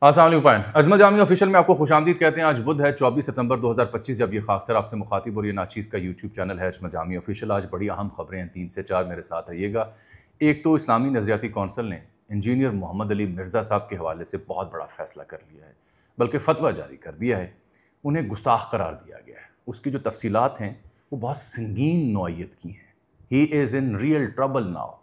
अस्सलाम वालेकुम। अजमत जामी ऑफिशियल में आपको खुशामदीद कहते हैं। आज बुध है 24 सितंबर 2025 जब ये खाकसर आपसे मुखातिब और ये नाचीज़ का यूट्यूब चैनल है अजमत जामी ऑफिशियल। आज बड़ी अहम खबरें हैं, 3 से 4 मेरे साथ रहिएगा। एक तो इस्लामी नज़रियाती कौंसिल ने इंजीनियर मोहम्मद अली मिर्ज़ा साहब के हवाले से बहुत बड़ा फ़ैसला कर लिया है, बल्कि फ़तवा जारी कर दिया है। उन्हें गुस्ताख करार दिया गया है। उसकी जो तफसीलात हैं वो बहुत संगीन नौइयत की हैं। He is in real trouble now.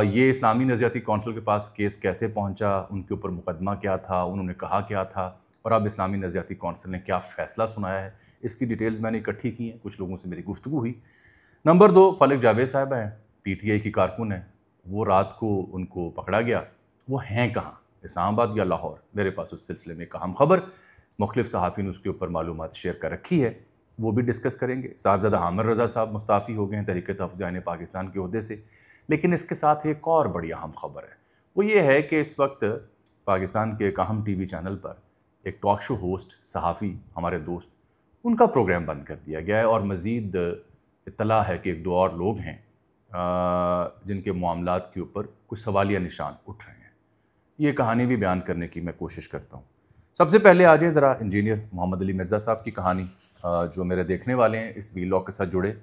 ये इस्लामी नज़रियाती कौंसिल के पास केस कैसे पहुंचा, उनके ऊपर मुकदमा क्या था, उन्होंने कहा क्या था और अब इस्लामी नज़रियाती कौंसिल ने क्या फ़ैसला सुनाया है, इसकी डिटेल्स मैंने इकट्ठी की हैं। कुछ लोगों से मेरी गुफ्तगू हुई। नंबर 2, फलक जावेद साहब हैं, PTI की कारकुन है। वो रात को उनको पकड़ा गया। वो हैं कहाँ, इस्लामाबाद या लाहौर? मेरे पास उस सिलसिले में एक अहम खबर मुख्तलिफ सहाफ़ी ने उसके ऊपर मालूमात शेयर कर रखी है, वो भी डिस्कस करेंगे। साहबजादा आमिर रज़ा साहब मुस्ताफ़ी हो गए हैं तहरीक तहफ़्फ़ुज़ पाकिस्तान के ओहदे से। लेकिन इसके साथ एक और बड़ी अहम खबर है, वो ये है कि इस वक्त पाकिस्तान के एक अहम TV चैनल पर एक टॉक शो होस्ट सहाफ़ी हमारे दोस्त, उनका प्रोग्राम बंद कर दिया गया है। और मज़ीद इत्तला है कि 1-2 और लोग हैं जिनके मामलात के ऊपर कुछ सवालिया निशान उठ रहे हैं। ये कहानी भी बयान करने की मैं कोशिश करता हूँ। सबसे पहले आ जाए ज़रा इंजीनियर मोहम्मद अली मिर्ज़ा साहब की कहानी। जो मेरे देखने वाले हैं इस वीलॉग के साथ जुड़े,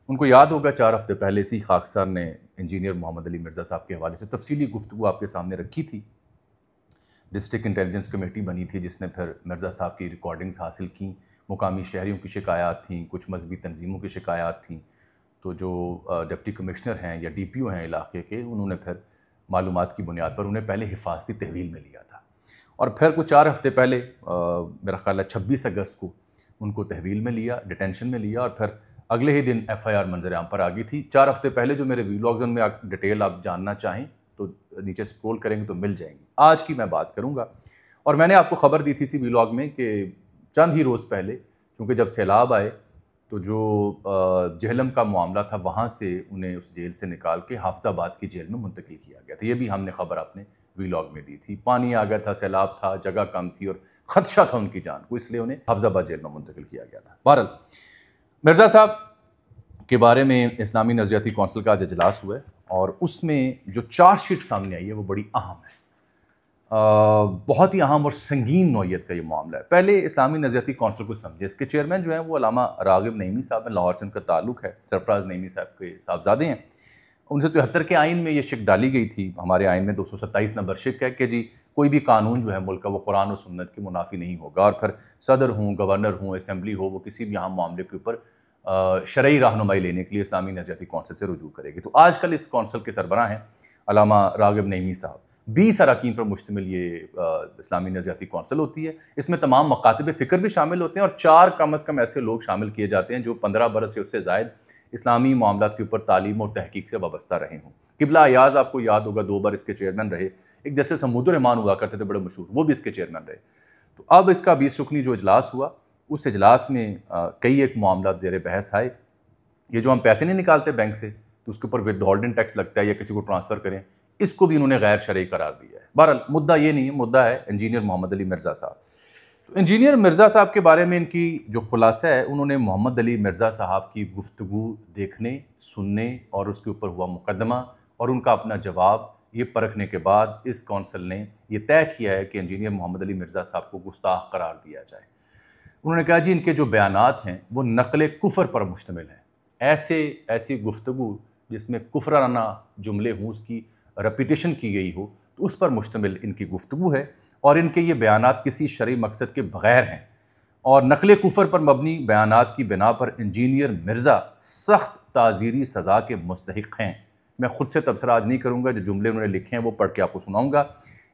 उनको याद होगा 4 हफ़्ते पहले इसी खाकसार ने इंजीनियर मोहम्मद अली मिर्ज़ा साहब के हवाले से तफसीली गुफ्तगू आपके सामने रखी थी। डिस्ट्रिक्ट इंटेलिजेंस कमेटी बनी थी जिसने फिर मिर्ज़ा साहब की रिकॉर्डिंग्स हासिल की। मुकामी शहरियों की शिकायत थी, कुछ मजहबी तंजीमों की शिकायत थी। तो जो डिप्टी कमिश्नर हैं या DPO हैं इलाके के, उन्होंने फिर मालूमात की बुनियाद पर उन्हें पहले हिफाजती तहवील में लिया था और फिर कुछ 4 हफ़्ते पहले मेरा ख्याल है 26 अगस्त को उनको तहवील में लिया, डिटेंशन में लिया और फिर अगले ही दिन FIR मंजर आम पर आ गई थी। 4 हफ़्ते पहले जो मेरे वीलॉग्स में डिटेल आप जानना चाहें तो नीचे स्क्रॉल करेंगे तो मिल जाएंगी। आज की मैं बात करूंगा और मैंने आपको खबर दी थी इसी वीलॉग में कि चंद ही रोज़ पहले, चूँकि जब सैलाब आए तो जो जहलम का मामला था वहाँ से उन्हें उस जेल से निकाल के हाफिज़ाबाद की जेल में मुंतकिल किया गया था। ये भी हमने खबर अपने वीलॉग में दी थी। पानी आ गया था, सैलाब था, जगह कम थी और ख़दशा था उनकी जान को, इसलिए उन्हें हाफिज़ाबाद जेल में मुंतकिल किया गया था। बहरहाल मिर्ज़ा साहब के बारे में इस्लामी नज़रियाती कौंसिल का आज इजलास हुआ है और उसमें जो चार्जशीट सामने आई है वो बड़ी अहम है। बहुत ही अहम और संगीन नौइयत का ये मामला है। पहले इस्लामी नज़रियाती कौंसिल को समझे। इसके चेयरमैन जो हैं वो अल्लामा रागिब नईमी साहब हैं, लाहौर से उनका ताल्लुक़ है। सरफराज नईमी साहब के साहबजादे हैं। 1973 के आइन में ये शिक डाली गई थी। हमारे आइन में 227 नंबर शिक है कि जी कोई भी कानून जो है मुल्क का वो कुरान और सुन्नत के मुनाफी नहीं होगा और फिर सदर हों, गवर्नर हों, असम्बली हो, वो किसी भी अहम मामले के ऊपर शरई रहनुमाई लेने के लिए इस्लामी नज़रियाती कौंसिल से रुजू करेगी। तो आजकल इस कौंसिल के सरबराह हैं अल्लामा रागिब नईमी साहब। 20 अरकान पर मुश्तमिल ये इस्लामी नज़रियाती कौंसिल होती है। इसमें तमाम मकातब फ़िक्र भी शामिल होते हैं और 4 कम अज़ कम ऐसे लोग शामिल किए जाते हैं जो 15 बरस से उससे ज़ायद इस्लामी मामलात के ऊपर तालीम और तहकीक से वाबस्ता रहे हों। किबला अयाज़ आपको याद होगा 2 बार इसके चेयरमैन रहे। एक जैसे समूदुर रहमान हुआ करते थे बड़े मशहूर, वो भी इसके चेयरमैन रहे। तो अब इसका 20 रुकनी जो इजलास हुआ, उस इजलास में कई एक मामला ज़ेर बहस आए। ये जो हम पैसे नहीं निकालते बैंक से तो उसके ऊपर विदहोल्डिंग टैक्स लगता है या किसी को ट्रांसफ़र करें, इसको भी इन्होंने गैर शरई करार दिया है। बहरहाल मुद्दा ये नहीं है, मुद्दा है इंजीनियर मोहम्मद अली मिर्ज़ा साहब। तो इंजीनियर मिर्ज़ा साहब के बारे में इनकी जो खुलासा है, उन्होंने मोहम्मद अली मिर्ज़ा साहब की गुफ्तगू देखने, सुनने और उसके ऊपर हुआ मुकदमा और उनका अपना जवाब ये परखने के बाद इस कौंसिल ने ये तय किया है कि इंजीनियर मोहम्मद अली मिर्ज़ा साहब को गुस्ताख करार दिया जाए। उन्होंने कहा जी इनके जो बयानात हैं वो नकल कुफर पर मुश्तमिल हैं। ऐसी गुफ्तगू जिसमें कुफराना जुमले हों, उसकी रेपिटेशन की गई हो, तो उस पर मुश्तमिल इनकी गुफ्तगू है और इनके ये बयानात किसी शरई मकसद के बग़ैर हैं और नकल कुफर पर मबनी बयानात की बिना पर इंजीनियर मिर्ज़ा सख्त ताज़ीरी सज़ा के मुस्तहिक़ हैं। मैं ख़ुद से तबसरा आज नहीं करूँगा, जो जुमले उन्होंने लिखे हैं वो पढ़ के आपको सुनाऊँगा।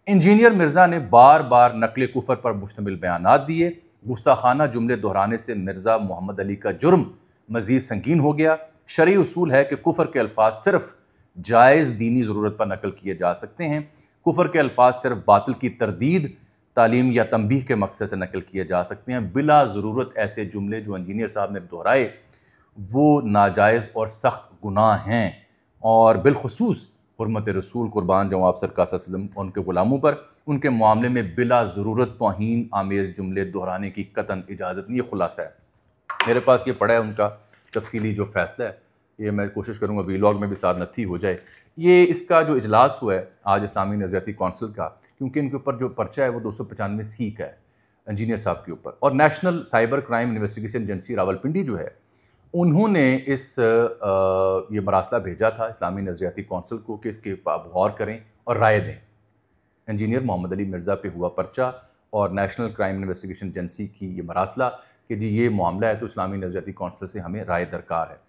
इंजीनियर मिर्ज़ा ने बार बार नकल कुफर पर मुश्तमिल बयानात दिए। गुस्ताखाना जुमले दोहराने से मिर्ज़ा मोहम्मद अली का जुर्म मज़ीद संगीन हो गया। शरई उसूल है कि कुफर के अल्फाज सिर्फ़ जायज़ दीनी ज़रूरत पर नकल किए जा सकते हैं। कुफर के अल्फाज सिर्फ बातिल की तरदीद, तालीम या तंबीह के मकसद से नकल किए जा सकते हैं। बिला ज़रूरत ऐसे जुमले जो इंजीनियर साहब ने दोहराए वो नाजायज़ और सख्त गुनाह हैं और बिलखुसूस हुर्मत रसूल कुर्बान जवाब सरकार सल्लम उनके ग़ुलामों पर उनके मामले में बिला ज़रूरत तौहीन आमेज़ जुमले दोहराने की कतन इजाज़त नहीं। ये खुलासा है, मेरे पास ये पड़ा है उनका तफसीली जो फ़ैसला है। ये मैं कोशिश करूँगा वीलॉग में भी साथ नत्थी हो जाए। ये इसका जो इजलास हुआ है आज इस्लामी नज़रियाती कौंसिल का, क्योंकि इनके ऊपर जो पर्चा है वो 295C का है इंजीनियर साहब के ऊपर, और national cyber crime investigation agency Rawalpindi जो है उन्होंने ये मरासला भेजा था इस्लामी नज़रियाती कौंसिल को कि इसके आप गौर करें और राय दें। इंजीनियर मोहम्मद अली मिर्ज़ा पे हुआ पर्चा और नेशनल क्राइम इन्वेस्टिगेशन एजेंसी की ये मरासला कि जी ये मामला है तो इस्लामी नज़रियाती कौंसिल से हमें राय दरकार है।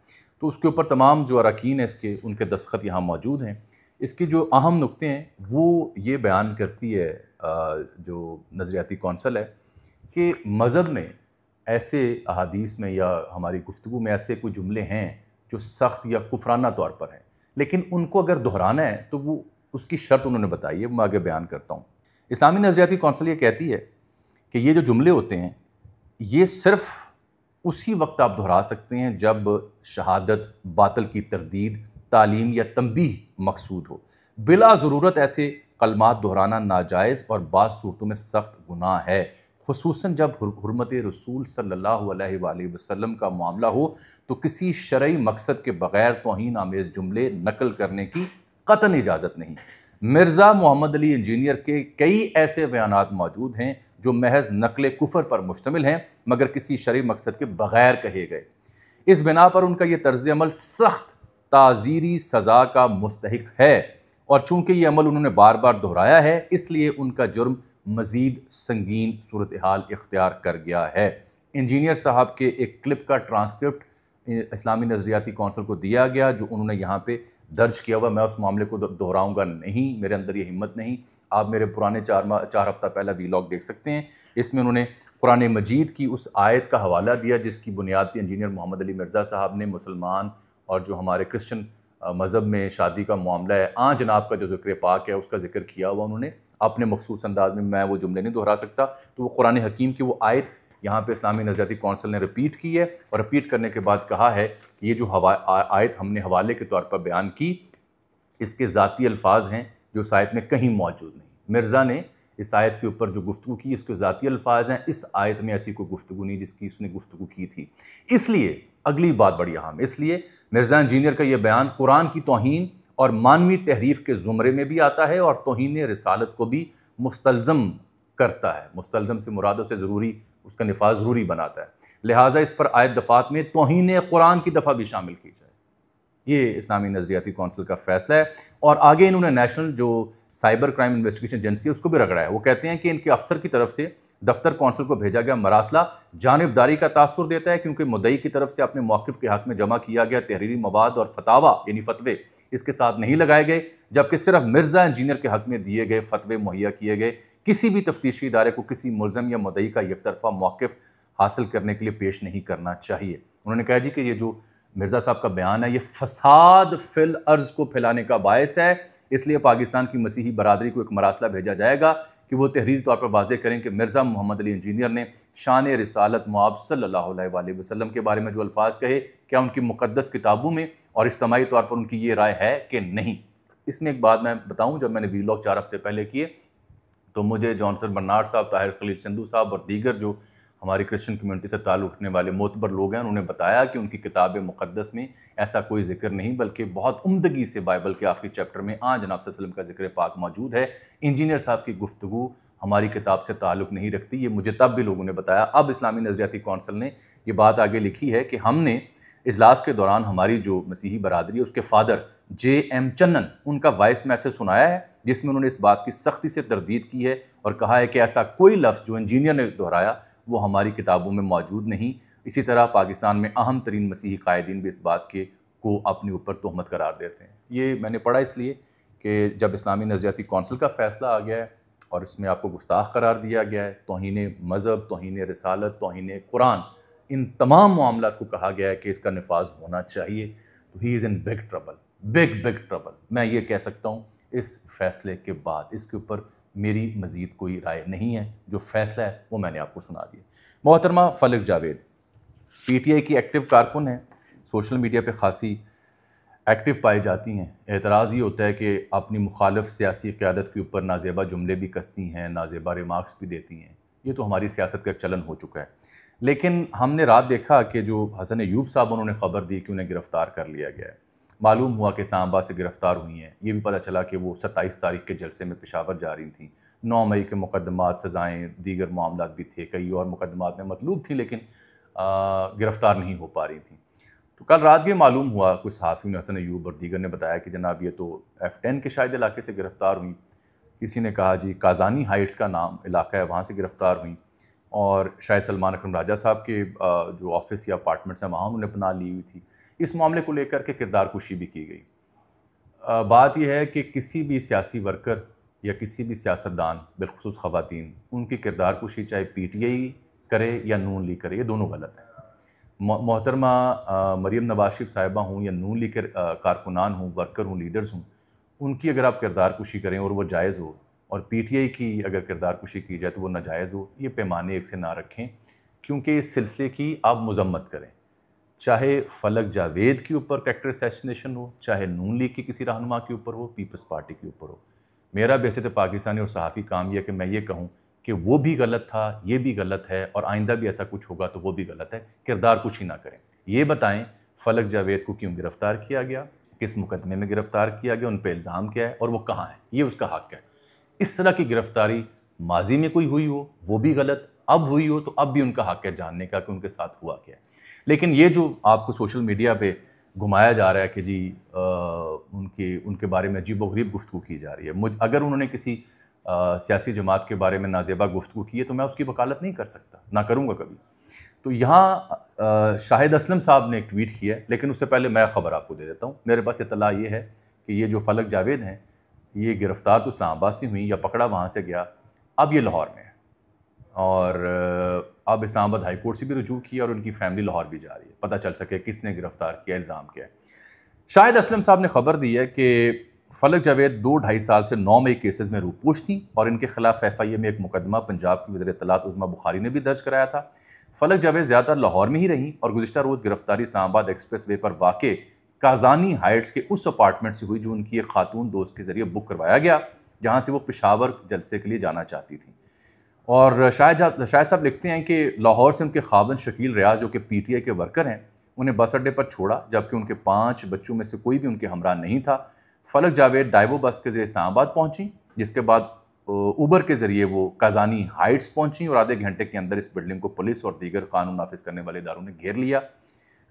तो उसके ऊपर तमाम जो अरकान हैं इसके, उनके दस्तखत यहाँ मौजूद हैं। इसके जो अहम नुक्ते हैं वो ये बयान करती है जो नज़रियाती कौंसिल है कि मज़हब में ऐसे अहादीस में या हमारी गुफ्तगू में ऐसे कोई जुमले हैं जो सख्त या कुफराना तौर पर हैं, लेकिन उनको अगर दोहराना है तो वो उसकी शर्त उन्होंने बताई है, मैं आगे बयान करता हूँ। इस्लामी नज़रियाती कौंसिल ये कहती है कि ये जो जुमले होते हैं ये सिर्फ़ उसी वक्त आप दोहरा सकते हैं जब शहादत, बातिल की तरदीद, तालीम या तंबीह मकसूद हो। बिला ज़रूरत ऐसे कलमात दोहराना नाजायज़ और बाज़ सूरतों में सख्त गुनाह है, खुसूसन जब हुर्मत रसूल सल्लल्लाहु अलैहि वसल्लम का मामला हो तो किसी शरई मकसद के बग़ैर तौहीन आमेज़ जुमले नकल करने की कतन इजाज़त नहीं। मिर्ज़ा मोहम्मद अली इंजीनियर के कई ऐसे बयानात मौजूद हैं जो महज नकल कुफर पर मुश्तमिल हैं मगर किसी शरई मकसद के बग़ैर कहे गए। इस बिना पर उनका ये तर्ज़ अमल सख्त ताज़ीरी सज़ा का मुस्तहिक है और चूँकि ये अमल उन्होंने बार बार दोहराया है इसलिए उनका जुर्म मज़ीद संगीन सूरत हाल इख्तियार कर गया है। इंजीनियर साहब के एक क्लिप का ट्रांसक्रिप्ट इस्लामी नज़रियाती कौंसिल को दिया गया जो उन्होंने यहाँ पे दर्ज किया हुआ। मैं उस मामले को दोहराऊंगा नहीं, मेरे अंदर ये हिम्मत नहीं। आप मेरे पुराने 4 हफ्ता पहला वीलॉग देख सकते हैं। इसमें उन्होंने कुरान मजीद की उस आयत का हवाला दिया जिसकी बुनियाद पर इंजीनियर मोहम्मद अली मिर्ज़ा साहब ने मुसलमान और जो हमारे क्रिश्चन मज़हब में शादी का मामला है जनाब का जो ज़िक्र पाक है उसका जिक्र किया हुआ उन्होंने अपने मखसूस अंदाज में। मैं वो जुमले नहीं दोहरा सकता, तो वो कुरान हकीम की वो आयत यहाँ पे इस्लामी नज़रियाती कौंसिल ने रिपीट की है और रिपीट करने के बाद कहा है कि ये जो आयत हमने हवाले के तौर पर बयान की इसके ज़ाती अल्फाज हैं जो इस आयत में कहीं मौजूद नहीं। मिर्ज़ा ने इस आयत के ऊपर जो गुफ्तगू की इसके ज़ाती अल्फाज हैं, इस आयत में ऐसी कोई गुफ्तगू नहीं जिसकी उसने गुफ्तगू की थी। इसलिए अगली बात बड़ी अहम, इसलिए मिर्ज़ा इंजीनियर का यह बयान कुरान की तौहीन और मानवी तहरीफ के ज़ुमरे में भी आता है और तौहीन रिसालत को भी मुस्तलज़म करता है। मुस्तलज़म से मुरादों से ज़रूरी उसका निफाज ज़रूरी बनाता है। लिहाजा इस पर आयत दफ़ात में तौहीन कुरान की दफ़ा भी शामिल की जाए। ये इस्लामी नज़रियाती कौंसिल का फ़ैसला है। और आगे इन्होंने नेशनल जो साइबर क्राइम इन्वेस्टिगेशन एजेंसी है उसको भी रगड़ा है। वो कहते हैं कि इनके अफसर की तरफ से दफ्तर कौंसिल को भेजा गया मरासला जानिबदारी का तासुर देता है क्योंकि मुद्दई की तरफ से अपने मौक़िफ़ के हक़ में जमा किया गया तहरीरी मवाद और फतावा यानी फतवे इसके साथ नहीं लगाए गए, जबकि सिर्फ मिर्ज़ा इंजीनियर के हक़ में दिए गए फतवे मुहैया किए गए। किसी भी तफ्तीशी इदारे को किसी मुल्ज़म या मुद्दई का एकतरफ़ा मौक़िफ़ हासिल करने के लिए पेश नहीं करना चाहिए। उन्होंने कहा जी कि ये जो मिर्ज़ा साहब का बयान है ये फसाद फिल अर्ज़ को फैलाने का बायस है, इसलिए पाकिस्तान की मसीही बरादरी को एक मरासला भेजा जाएगा कि वो तहरीरी तौर पर वाज़े करें कि मिर्ज़ा मोहम्मद अली इंजीनियर ने शान रिसालत मुआब सल्लल्लाहु अलैहि वसल्लम के बारे में जो अल्फाज कहे क्या उनकी मुक़द्दस किताबों में और इज्तिमाई तौर पर उनकी ये राय है कि नहीं। इसमें एक बात मैं बताऊँ, जब मैंने वीलॉग 4 हफ्ते पहले किए तो मुझे जॉनसन बर्नार्ड साहब, ताहिर खलील सिंधु साहब और दीगर जो हमारी क्रिश्चियन कम्युनिटी से ताल्लुक़ रखने वाले मोतबर लोग हैं उन्होंने बताया कि उनकी किताब मुक़द्दस में ऐसा कोई जिक्र नहीं, बल्कि बहुत उम्दगी से बाइबल के आखिरी चैप्टर में जनाब सल्लल्लाहु अलैहि वसल्लम का जिक्र पाक मौजूद है। इंजीनियर साहब की गुफ्तगू हमारी किताब से ताल्लुक़ नहीं रखती, ये मुझे तब भी लोगों ने बताया। अब इस्लामी नज़रियाती कौंसिल ने ये बात आगे लिखी है कि हमने इजलास के दौरान हमारी जो मसीही बरादरी है उसके फादर JM चन्नन उनका वॉइस मैसेज सुनाया है जिसमें उन्होंने इस बात की सख्ती से तरदीद की है और कहा है कि ऐसा कोई लफ्ज़ जो इंजीनियर ने दोहराया वो हमारी किताबों में मौजूद नहीं। इसी तरह पाकिस्तान में अहम तरीन मसीही कायदीन भी इस बात को अपने ऊपर तोहमत करार देते हैं। ये मैंने पढ़ा इसलिए कि जब इस्लामी नज़रियाती कौंसिल का फ़ैसला आ गया है और इसमें आपको गुस्ताख करार दिया गया है, तौहीन मज़हब, तौहीन रिसालत, तौहीन कुरान, इन तमाम मामलात को कहा गया है कि इसका नफाज होना चाहिए, तो he is in big trouble, big trouble. मैं ये कह सकता हूँ इस फ़ैसले के बाद इसके ऊपर मेरी मज़ीद कोई राय नहीं है। जो फ़ैसला है वो मैंने आपको सुना दिया। मोहतरमा फलक जावेद PTI की एक्टिव कारकुन है, सोशल मीडिया पे ख़ासी एक्टिव पाई जाती हैं। एतराज़ ये होता है कि अपनी मुखालिफ सियासी क़यादत के ऊपर नाजेबा जुमले भी कसती हैं, नाजेबा रिमार्क्स भी देती हैं। ये तो हमारी सियासत का एक चलन हो चुका है। लेकिन हमने रात देखा कि जो हसन अयूब साहब उन्होंने ख़बर दी कि उन्हें गिरफ़्तार कर लिया गया है। मालूम हुआ कि इस्लामाबाद से गिरफ़्तार हुई हैं। ये भी पता चला कि वो 27 तारीख के जलसे में पेशावर जा रही थी। 9 मई के मुकदमात, सज़ाएँ, दीगर मामलात भी थे। कई और मुकदमात में मतलूब थी, लेकिन गिरफ़्तार नहीं हो पा रही थी। तो कल रात ये मालूम हुआ, कुछ सहाफ़ियों ने, हसन अयूब और दीगर ने बताया कि जनाब ये तो F10 के शायद इलाके से गिरफ़्तार हुई। किसी ने कहा जी काज़ानी हाइट्स का नाम इलाका है, वहाँ से गिरफ़्तार हुई। और शायद सलमान अकरम राजा साहब के जो ऑफिस या अपार्टमेंट्स हैं वहाँ उन्होंने पनाह ली हुई थी। इस मामले को लेकर के किरदार कुशी भी की गई। बात यह है कि किसी भी सियासी वर्कर या किसी भी सियासतदान, बिलखुसूस ख़वातीन, उनकी किरदार कुशी चाहे PTI करे या नून लीग करे, ये दोनों गलत है। मोहतरमा मरीम नवाज शरीफ साहिबा हूँ या नून लीग के कारकुनान हूँ, वर्कर हूँ, लीडर्स हूँ, उनकी अगर आप किरदार कुशी करें और वो जायज़ हो, और PTI की अगर किरदार कुशी की जाए तो वो नाजायज़ हो, ये पैमाने एक से ना रखें, क्योंकि इस सिलसिले की आप मज़म्मत करें। चाहे फलक जावेद के ऊपर कैरेक्टर असैसिनेशन हो, चाहे नून लीग की किसी रहनुमा के ऊपर हो, पीपल्स पार्टी के ऊपर हो। मेरा बेसित पाकिस्तानी और सहाफ़ी काम यह कि मैं ये कहूँ कि वो भी गलत था, ये भी गलत है, और आइंदा भी ऐसा कुछ होगा तो वो भी गलत है। किरदार कुशी ना करें। ये बताएं फलक जावेद को क्यों गिरफ़्तार किया गया, किस मुकदमे में गिरफ़्तार किया गया, उन पर इल्ज़ाम क्या है और वो कहाँ है, ये उसका हक़ है। इस तरह की गिरफ़्तारी माजी में कोई हुई हो वो भी गलत, अब हुई हो तो अब भी उनका हक़ है जानने का कि उनके साथ हुआ क्या है। लेकिन ये जो आपको सोशल मीडिया पे घुमाया जा रहा है कि जी उनके बारे में अजीबोगरीब गुफ्तगू की जा रही है, अगर उन्होंने किसी सियासी जमात के बारे में नाजेबा गुफ्तगू की है तो मैं उसकी वकालत नहीं कर सकता, ना करूँगा कभी। तो यहाँ शाहिद असलम साहब ने एक ट्वीट किया है, लेकिन उससे पहले मैं ख़बर आपको दे देता हूँ। मेरे पास इत्तला ये है कि ये जो फलक जावेद हैं, ये गिरफ़्तार तो इस्लामाबाद से हुई या पकड़ा वहाँ से गया, अब ये लाहौर में है, और अब इस्लामाबाद हाई कोर्ट से भी रुजू किया और उनकी फ़ैमिली लाहौर भी जा रही है, पता चल सके किसने गिरफ़्तार किया, इल्ज़ाम क्या है। शाहिद असलम साहब ने खबर दी है कि फलक जावेद 2-2.5 साल से 9 मई केसेस में रूपोश थी और इनके खिलाफ FIA में एक मुकदमा पंजाब की वज़ीर इत्तलात उज़्मा बुखारी ने भी दर्ज कराया था। फलक जावेद ज़्यादातर लाहौर में ही रहीं और गुज़िश्ता रोज़ गिरफ्तारी इस्लामाबाद एक्सप्रेस वे पर वाक़े काज़ानी हाइट्स के उस अपार्टमेंट से हुई जो उनकी एक खातून दोस्त के ज़रिए बुक करवाया गया, जहाँ से वो पेशावर जलसे के लिए जाना चाहती थी। और शायद साहब लिखते हैं कि लाहौर से उनके खावंद शकील रियाज, जो कि PTI के वर्कर हैं, उन्हें बस अड्डे पर छोड़ा, जबकि उनके 5 बच्चों में से कोई भी उनके हमरा नहीं था। फलक जावेद डाइवो बस के ज़रिए इस्लामाबाद पहुंची, जिसके बाद उबर के ज़रिए वो काज़ानी हाइट्स पहुंची और आधे घंटे के अंदर इस बिल्डिंग को पुलिस और दीगर कानून नाफिज करने वाले इदारों ने घेर लिया।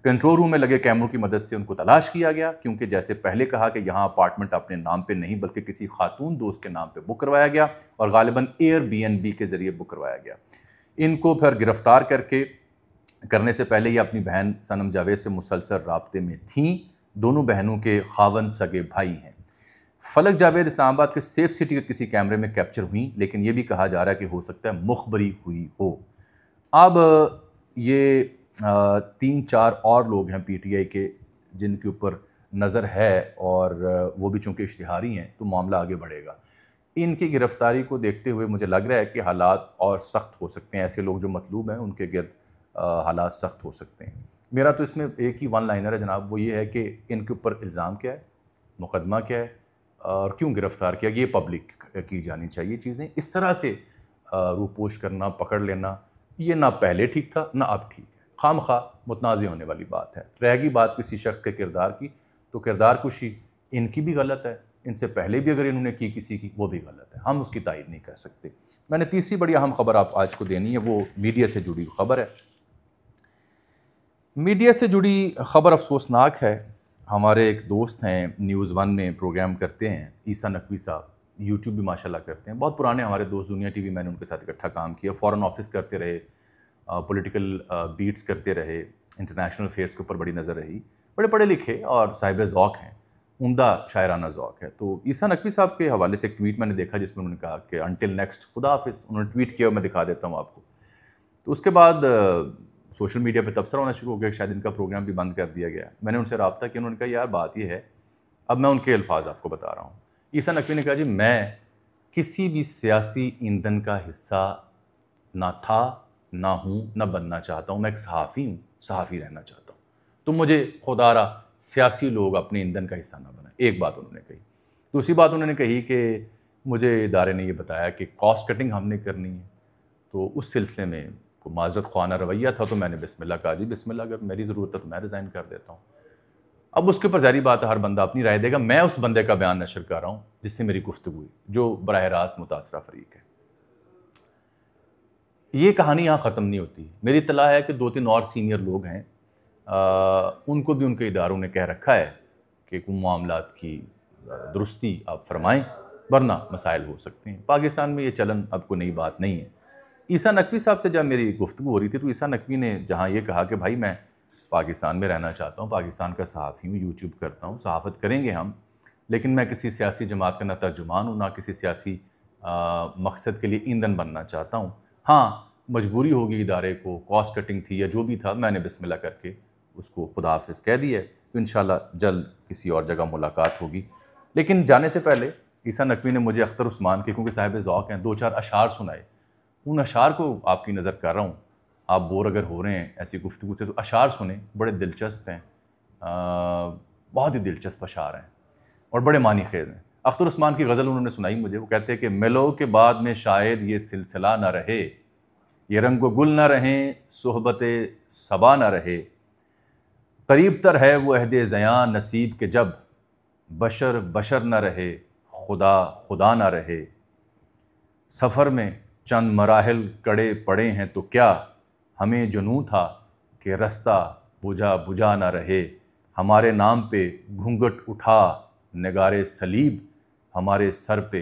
कंट्रोल रूम में लगे कैमरों की मदद से उनको तलाश किया गया, क्योंकि जैसे पहले कहा कि यहाँ अपार्टमेंट अपने नाम पे नहीं बल्कि किसी खातून दोस्त के नाम पे बुक करवाया गया और गालिबन Airbnb के ज़रिए बुक करवाया गया। इनको फिर गिरफ़्तार करने से पहले ये अपनी बहन सनम जावेद से मुसलसल राब्ते में थीं। दोनों बहनों के खावंद सगे भाई हैं। फलक जावेद इस्लामाबाद के सेफ सिटी के किसी कैमरे में कैप्चर हुई, लेकिन यह भी कहा जा रहा है कि हो सकता है मुखबरी हुई हो। अब ये 3-4 और लोग हैं PTI के जिनके ऊपर नज़र है, और वो भी चूँकि इश्तिहारी हैं तो मामला आगे बढ़ेगा। इनकी गिरफ़्तारी को देखते हुए मुझे लग रहा है कि हालात और सख्त हो सकते हैं। ऐसे लोग जो मतलूब हैं उनके गिर्द हालात सख्त हो सकते हैं। मेरा तो इसमें एक ही वन लाइनर है जनाब, वो ये है कि इनके ऊपर इल्ज़ाम क्या है, मुकदमा क्या है और क्यों गिरफ़्तार किया, ये पब्लिक की जानी चाहिए चीज़ें। इस तरह से रूपोश करना, पकड़ लेना, ये ना पहले ठीक था ना अब ठीक है। खामखा मुतनाज़ होने वाली बात है। रहेगी बात किसी शख्स के किरदार की, तो किरदार कुशी इनकी भी गलत है, इनसे पहले भी अगर इन्होंने की किसी की, वो भी गलत है, हम उसकी तायद नहीं कर सकते। मैंने तीसरी बड़ी अहम खबर आप आज को देनी है, वो मीडिया से जुड़ी खबर है। मीडिया से जुड़ी खबर अफसोसनाक है। हमारे एक दोस्त हैं, न्यूज़ 1 में प्रोग्राम करते हैं, ईसा नकवी साहब, यूट्यूब भी माशाल्लाह करते हैं, बहुत पुराने हमारे दोस्त, दुनिया TV मैंने उनके साथ इकट्ठा काम किया, फ़ॉरेन ऑफिस करते रहे, पॉलिटिकल बीट्स करते रहे, इंटरनेशनल अफेयर्स के ऊपर बड़ी नज़र रही, बड़े पढ़े लिखे और साहिब ज़ौक़ हैं, उम्दा शायराना ज़ौक़ है। तो ईसा नकवी साहब के हवाले से एक ट्वीट मैंने देखा जिसमें उन्होंने कहा कि अंटिल नेक्स्ट खुदा हाफिज़, उन्होंने ट्वीट किया, मैं दिखा देता हूँ आपको। तो उसके बाद सोशल मीडिया पे तबसरा होना शुरू हो गया, शायद इनका प्रोग्राम भी बंद कर दिया गया। मैंने उनसे रब्ता किया, उन्होंने कहा यार बात ये है, अब मैं उनके अल्फाज आपको बता रहा हूँ। ईसा नकवी ने कहा जी मैं किसी भी सियासी ईंधन का हिस्सा ना था, ना हूँ, ना बनना चाहता हूँ। मैं एक सहाफ़ी हूँ, सहाफ़ी रहना चाहता हूँ। तो मुझे खुदारा सियासी लोग अपने ईंधन का हिस्सा ना बनाए, एक बात उन्होंने कही। दूसरी बात उन्होंने कही कि मुझे इदारे ने ये बताया कि कॉस्ट कटिंग हमने करनी है, तो उस सिलसिले में कोई माजरत ख्वाना रवैया था तो मैंने बिस्मिल्लाह कहा, जी बिस्मिल्लाह, अगर मेरी ज़रूरत है तो मैं रिज़ाइन कर देता हूँ। अब उसके ऊपर ज़ाहिर बात है हर बंदा अपनी राय देगा। मैं उस बंदे का बयान नशर कर रहा हूँ जिससे मेरी गुफ्तगू हुई, जो बराह रास्त मुतासरा फ़रीक है। ये कहानी यहाँ ख़त्म नहीं होती। मेरी इत्तला है कि 2-3 और सीनियर लोग हैं, उनको भी उनके इदारों ने कह रखा है कि कुछ मामलात की दुरुस्ती आप फरमाएँ, वरना मसाइल हो सकते हैं। पाकिस्तान में ये चलन अब कोई नई बात नहीं है। ईसा नकवी साहब से जब मेरी गुफ्तगू हो रही थी तो ईसा नकवी ने जहाँ ये कहा कि भाई मैं पाकिस्तान में रहना चाहता हूँ, पाकिस्तान का सहाफ़ी हूँ, यूट्यूब करता हूँ, सहाफ़त करेंगे हम, लेकिन मैं किसी सियासी जमात का ना तर्जुमान हूँ, ना किसी सियासी मकसद के लिए ईंधन बनना चाहता हूँ। हाँ, मजबूरी होगी इदारे को, कॉस्ट कटिंग थी या जो भी था, मैंने बिस्मिल्लाह करके उसको खुदा हाफ़िज़ कह दिया। तो इंशाल्लाह जल्द किसी और जगह मुलाकात होगी। लेकिन जाने से पहले ईसा नकवी ने मुझे अख्तर उस्मान के, क्योंकि साहिब ज़ौक़ हैं, 2-4 अशार सुनाए। उन अशार को आपकी नज़र कर रहा हूँ। आप बोर अगर हो रहे हैं ऐसी गुफ्तगू से तो अशार सुने, बड़े दिलचस्प हैं, बहुत ही दिलचस्प अशार हैं और बड़े मानी खेज़ हैं। अख्तर उस्मान की गज़ल उन्होंने सुनाई मुझे। वो कहते हैं कि मिलो के बाद में शायद ये सिलसिला न रहे, ये रंग व गुल न रहें, सोहबत सबा न रहे, करीब तर है वो अहद ज़यां नसीब के जब बशर बशर न रहे, खुदा खुदा न रहे। सफ़र में चंद मराहिल कड़े पड़े हैं तो क्या, हमें जुनून था कि रास्ता बुझा बुझा न रहे। हमारे नाम पे घूंघट उठा निगारे सलीब, हमारे सर पे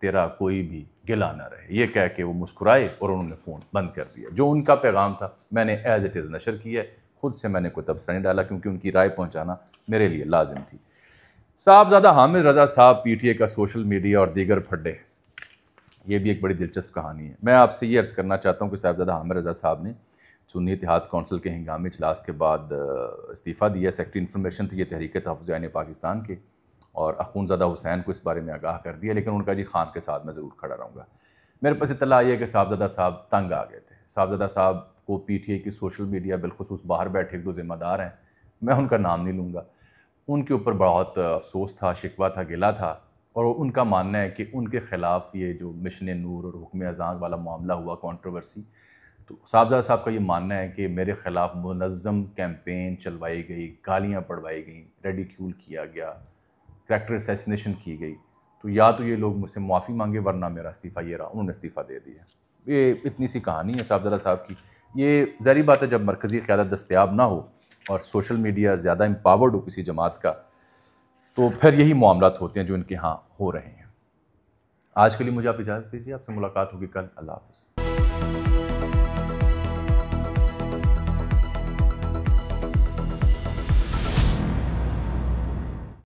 तेरा कोई भी गिला न रहे। ये कह के वो मुस्कुराए और उन्होंने फ़ोन बंद कर दिया। जो उनका पैगाम था मैंने एज़ इट इज़ नशर किया है, ख़ुद से मैंने कोई तबसरा नहीं डाला, क्योंकि उनकी राय पहुँचाना मेरे लिए लाजिम थी। साहबज़ादा हामिद रज़ा साहब पीटीए का सोशल मीडिया और दीगर फड्डे, ये भी एक बड़ी दिलचस्प कहानी है। मैं आपसे ये अर्ज़ करना चाहता हूँ कि साहबज़ादा हामिद रज़ा साहब ने सुन्नी इत्तेहाद कौंसिल के हंगामी इजलास के बाद इस्तीफ़ा दिया। सेक्रेटरी इन्फॉर्मेशन थी ये तहरीक तहफ़्फ़ुज़ आईन पाकिस्तान के, और अख़ूनज़ादा हुसैन को इस बारे में आगाह कर दिया। लेकिन उनका जी खान के साथ मैं ज़रूर खड़ा रहूँगा। मेरे पास इत्तला आई है कि साहबज़ादा साहब तंग आ गए थे। साहबज़ादा साहब को पीटीए की सोशल मीडिया बिलखुसूस बाहर बैठे 2 ज़िम्मेदार हैं, मैं उनका नाम नहीं लूँगा, उनके ऊपर बहुत अफसोस था, शिकवा था, गिला था, और उनका मानना है कि उनके ख़िलाफ़ ये जो मिशन नूर और हुक्म अज़ान वाला मामला हुआ, कंट्रोवर्सी, तो साहबज़ादा साहब का ये मानना है कि मेरे ख़िलाफ़ मुनज़्ज़म कैंपेन चलवाई गई, गालियाँ पढ़वाई गई, रेडिक्यूल किया गया, करैक्टर असैसिनेशन की गई। तो या तो ये लोग मुझसे माफ़ी मांगे, वरना मेरा इस्तीफ़ा ये रहा। उन्होंने इस्तीफ़ा दे दिया। ये इतनी सी कहानी है साहबज़ादा साहब की। ये ज़ाहिर बात है, जब मरकज़ी क़यादत दस्तयाब ना हो और सोशल मीडिया ज़्यादा एम्पावर्ड हो किसी जमात का, तो फिर यही मामलात होते हैं जो इनके यहाँ हो रहे हैं। आज के लिए मुझे आप इजाज़त दीजिए, आपसे मुलाकात होगी कल। अल्लाह हाफ़िज़।